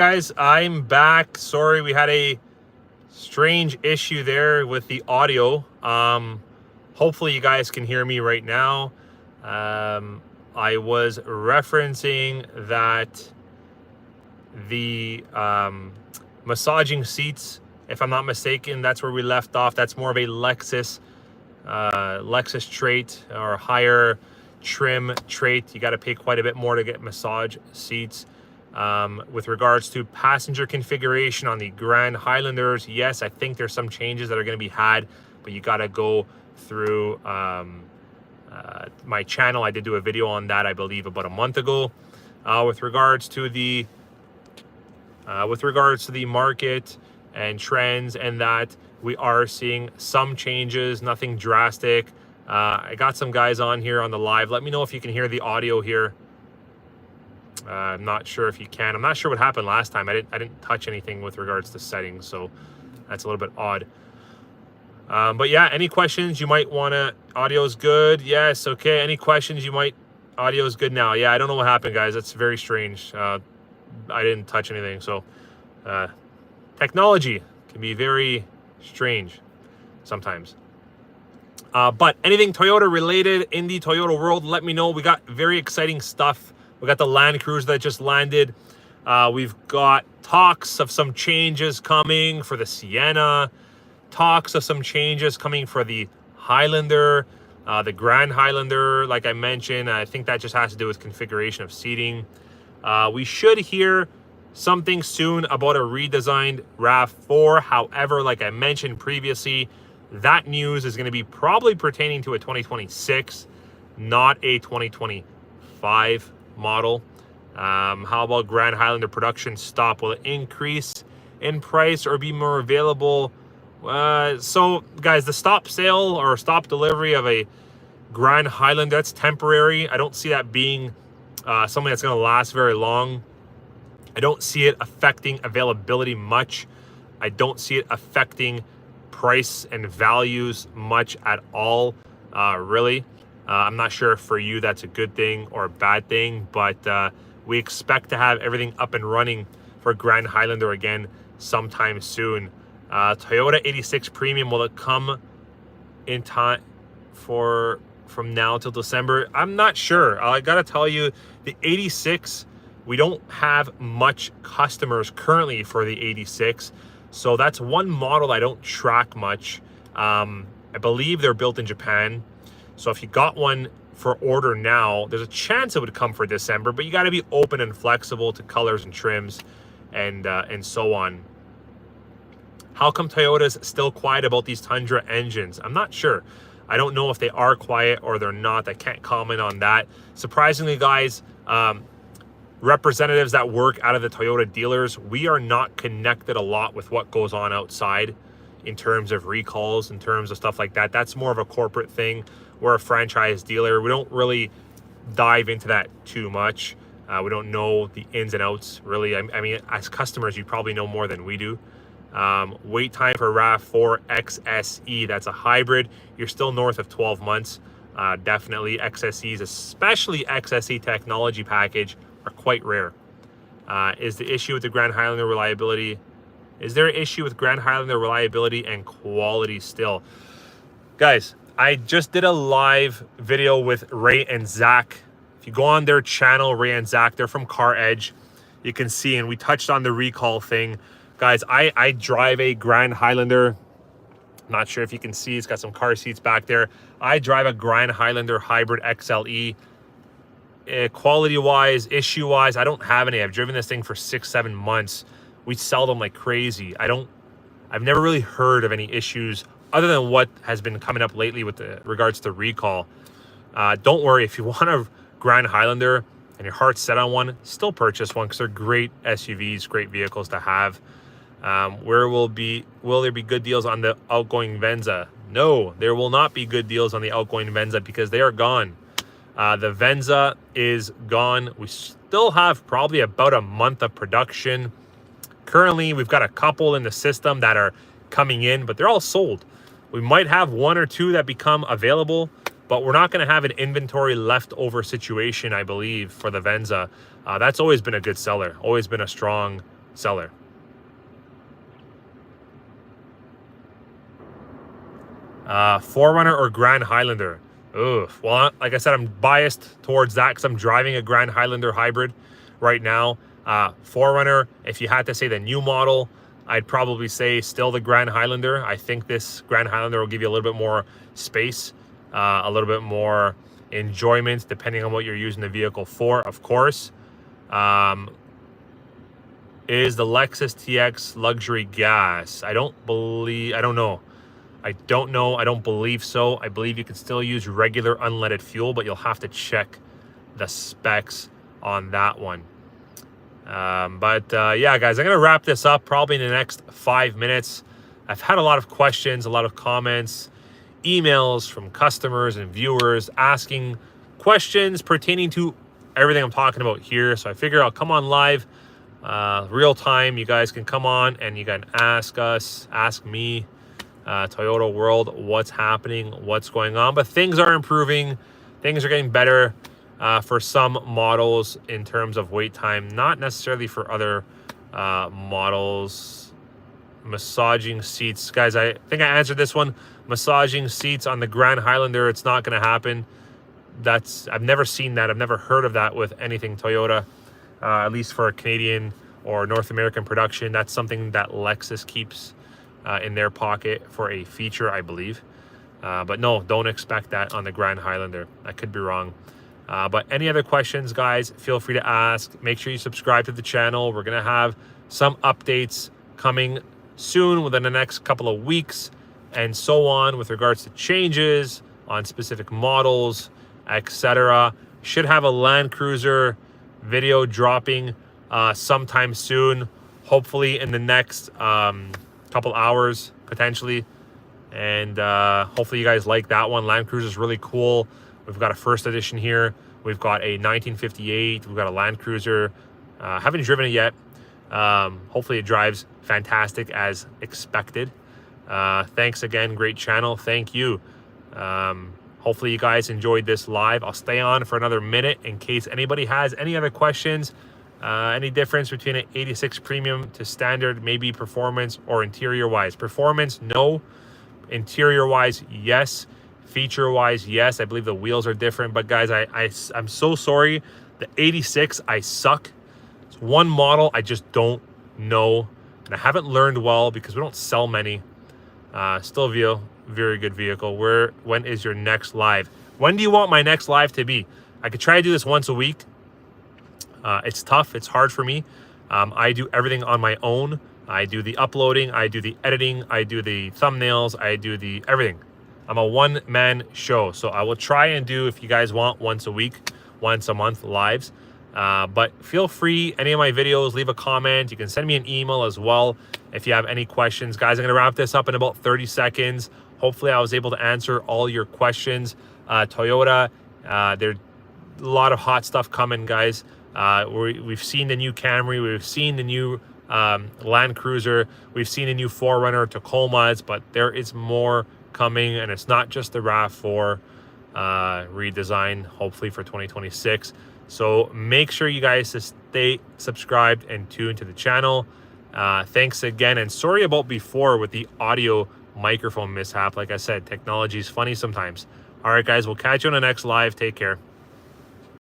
Guys, I'm back. Sorry, we had a strange issue there with the audio. Hopefully you guys can hear me right now. I was referencing that the massaging seats, if I'm not mistaken, that's where we left off. That's more of a Lexus trait or higher trim trait. You got to pay quite a bit more to get massage seats. With regards to passenger configuration on the Grand Highlanders, yes, I think there's some changes that are going to be had, but you got to go through my channel. I did do a video on that, I believe, about a month ago. With regards to the market and trends, and that we are seeing some changes, nothing drastic. I got some guys on here on the live. Let me know if you can hear the audio here. I'm not sure if you can. I'm not sure what happened last time. I didn't touch anything with regards to settings, so that's a little bit odd. But yeah, any questions you might want to... Audio's good. Yes, okay. Any questions you might... Audio's good now. Yeah, I don't know what happened, guys. That's very strange. I didn't touch anything, so... technology can be very strange sometimes. But anything Toyota related in the Toyota world, let me know. We got very exciting stuff. We got the Land Cruiser that just landed. We've got talks of some changes coming for the Sienna. Talks of some changes coming for the Highlander. The Grand Highlander, like I mentioned, I think that just has to do with configuration of seating. We should hear something soon about a redesigned RAV4. However, like I mentioned previously, that news is going to be probably pertaining to a 2026, not a 2025 model. How about Grand Highlander production stop? Will it increase in price or be more available? So guys, the stop sale or stop delivery of a Grand Highlander, that's temporary. I don't see that being something that's going to last very long. I don't see it affecting availability much. I don't see it affecting price and values much at all, really. I'm not sure if for you that's a good thing or a bad thing, but we expect to have everything up and running for Grand Highlander again sometime soon. Toyota 86 Premium, will it come in time from now till December? I'm not sure. I gotta tell you, the 86, we don't have much customers currently for the 86, so that's one model I don't track much. I believe they're built in Japan. So if you got one for order now, there's a chance it would come for December, but you got to be open and flexible to colors and trims and so on. How come Toyota's still quiet about these Tundra engines? I'm not sure. I don't know if they are quiet or they're not. I can't comment on that. Surprisingly, guys, representatives that work out of the Toyota dealers, we are not connected a lot with what goes on outside in terms of recalls, in terms of stuff like that. That's more of a corporate thing. We're a franchise dealer. We don't really dive into that too much. We don't know the ins and outs, really. I mean, as customers, you probably know more than we do. Wait time for RAV4 XSE. That's a hybrid. You're still north of 12 months. Definitely XSEs, especially XSE technology package, are quite rare. Is the issue with the Grand Highlander reliability? Is there an issue with Grand Highlander reliability and quality still? Guys, I just did a live video with Ray and Zach. If you go on their channel, Ray and Zach, they're from Car Edge. You can see, and we touched on the recall thing. Guys, I drive a Grand Highlander. Not sure if you can see, it's got some car seats back there. I drive a Grand Highlander Hybrid XLE. Quality-wise, issue-wise, I don't have any. I've driven this thing for 6-7 months. We sell them like crazy. I've never really heard of any issues other than what has been coming up lately with regards to recall. Don't worry, if you want a Grand Highlander and your heart's set on one, still purchase one because they're great SUVs, great vehicles to have. Will there be good deals on the outgoing Venza? No, there will not be good deals on the outgoing Venza because they are gone. The Venza is gone. We still have probably about a month of production. Currently, we've got a couple in the system that are coming in, but they're all sold. We might have one or two that become available, but we're not going to have an inventory leftover situation, I believe, for the Venza. That's always been a good seller, always been a strong seller. Forerunner or Grand Highlander? Oof. Well, like I said, I'm biased towards that because I'm driving a Grand Highlander hybrid right now. Forerunner, if you had to say the new model, I'd probably say still the Grand Highlander. I think this Grand Highlander will give you a little bit more space, a little bit more enjoyment, depending on what you're using the vehicle for, of course. Is the Lexus TX luxury gas? I don't know. I don't believe so. I believe you can still use regular unleaded fuel, but you'll have to check the specs on that one. Yeah, guys, I'm going to wrap this up probably in the next 5 minutes. I've had a lot of questions, a lot of comments, emails from customers and viewers asking questions pertaining to everything I'm talking about here. So I figure I'll come on live, real time. You guys can come on and you can ask me, Toyota World, what's happening, what's going on. But things are improving. Things are getting better for some models in terms of wait time, not necessarily for other models. Massaging seats, guys, I think I answered this one. Massaging seats on the Grand Highlander, it's not going to happen. I've never seen that. I've never heard of that with anything Toyota, at least for a Canadian or North American production. That's something that Lexus keeps in their pocket for a feature, I believe. But no, don't expect that on the Grand Highlander. I could be wrong. But any other questions, guys, feel free to ask. Make sure you subscribe to the channel. We're going to have some updates coming soon within the next couple of weeks and so on with regards to changes on specific models, etc. Should have a Land Cruiser video dropping sometime soon, hopefully in the next couple hours potentially, and hopefully you guys like that one. Land Cruiser is really cool. We've got a first edition here. We've got a 1958. We've got a Land Cruiser. Haven't driven it yet. Hopefully it drives fantastic as expected. Thanks again, great channel. Thank you. Hopefully you guys enjoyed this live. I'll stay on for another minute in case anybody has any other questions. Any difference between an 86 Premium to standard, maybe performance or interior wise? Performance, no. Interior wise, yes. Feature wise, yes. I believe the wheels are different, but guys, I'm so sorry. The 86, I suck. It's one model I just don't know, and I haven't learned well because we don't sell many. Still very good vehicle. When is your next live? When do you want my next live to be? I could try to do this once a week. It's tough. It's hard for me. I do everything on my own. I do the uploading. I do the editing. I do the thumbnails. I do the everything. I'm a one-man show. So I will try and do, if you guys want, once a week, once a month lives. But feel free, any of my videos, leave a comment. You can send me an email as well if you have any questions. Guys, I'm going to wrap this up in about 30 seconds. Hopefully I was able to answer all your questions. Toyota, there's a lot of hot stuff coming, guys. We've seen the new Camry. We've seen the new Land Cruiser. We've seen the new Forerunner, Tacomas, but there is more coming, and it's not just the RAV4 redesign, hopefully for 2026. So make sure you guys stay subscribed and tuned to the channel. Thanks again, and sorry about before with the audio microphone mishap. Like I said, technology is funny sometimes. All right, guys, we'll catch you on the next live. Take care.